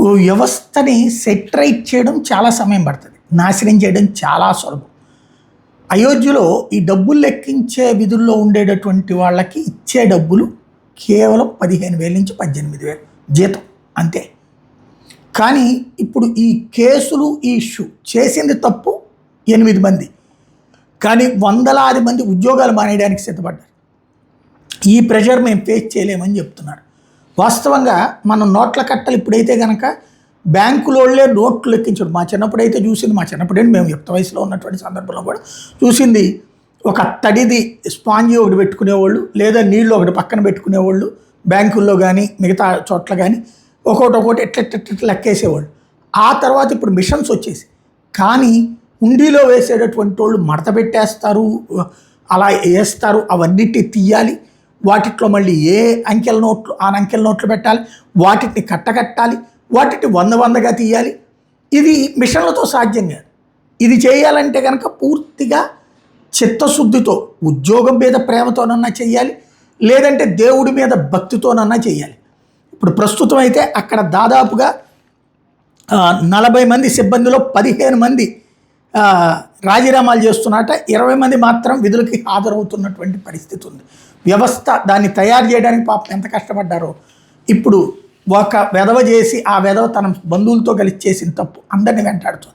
ఓ వ్యవస్థని సెట్రైట్ చేయడం చాలా సమయం పడుతుంది, నాశనం చేయడం చాలా సులభం. అయోధ్యలో ఈ డబ్బులు లెక్కించే విధుల్లో ఉండేటటువంటి వాళ్ళకి ఇచ్చే డబ్బులు కేవలం 15,000 నుంచి 18,000 జీతం అంతే. కానీ ఇప్పుడు ఈ కేసులు, ఈ ఇష్యూ చేసింది తప్పు 8 మంది, కానీ వందలాది మంది ఉద్యోగాలు మానేయడానికి సిద్ధపడ్డారు. ఈ ప్రెషర్ మేము ఫేస్ చేయలేమని చెప్తున్నారు. వాస్తవంగా మనం నోట్ల కట్టలు ఇప్పుడైతే కనుక బ్యాంకులోళ్ళే నోట్లు లెక్కించడం. మా చిన్నప్పుడైతే చూసింది, మా చిన్నప్పుడైతే మేము యుక్త వయసులో ఉన్నటువంటి సందర్భంలో కూడా చూసింది, ఒక తడిది స్పాంజీ ఒకటి పెట్టుకునేవాళ్ళు, లేదా నీళ్ళు ఒకటి పక్కన పెట్టుకునేవాళ్ళు బ్యాంకుల్లో కానీ మిగతా చోట్ల కానీ, ఒక్కొక్కటి ఎట్లా లెక్కేసేవాళ్ళు. ఆ తర్వాత ఇప్పుడు మిషన్స్ వచ్చేసి, కానీ హుండీలో వేసేటటువంటి వాళ్ళు మడత పెట్టేస్తారు, అలా వేస్తారు, అవన్నిటి తీయాలి, వాటిట్లో మళ్ళీ ఏ అంకెల నోట్లు ఆ అంకెల నోట్లు పెట్టాలి, వాటిని కట్టకట్టాలి, వాటిని 100గా తీయాలి. ఇది మిషన్లతో సాధ్యం కాదు. ఇది చేయాలంటే కనుక పూర్తిగా చిత్తశుద్ధితో, ఉద్యోగం మీద ప్రేమతోనన్నా చేయాలి, లేదంటే దేవుడి మీద భక్తితోనన్నా చేయాలి. ఇప్పుడు ప్రస్తుతం అయితే అక్కడ దాదాపుగా 40 మంది సిబ్బందిలో 15 మంది రాజీనామాలు చేస్తున్నట్ట, 20 మంది మాత్రం విధులకి హాజరవుతున్నటువంటి పరిస్థితి ఉంది. వ్యవస్థ దాన్ని తయారు చేయడానికి పాపం ఎంత కష్టపడ్డారో. ఇప్పుడు ఒక వెధవ చేసి ఆ వెధవ తన బంధువులతో కలిసి చేసిన తప్పు అందరిని వెంటాడుతుంది.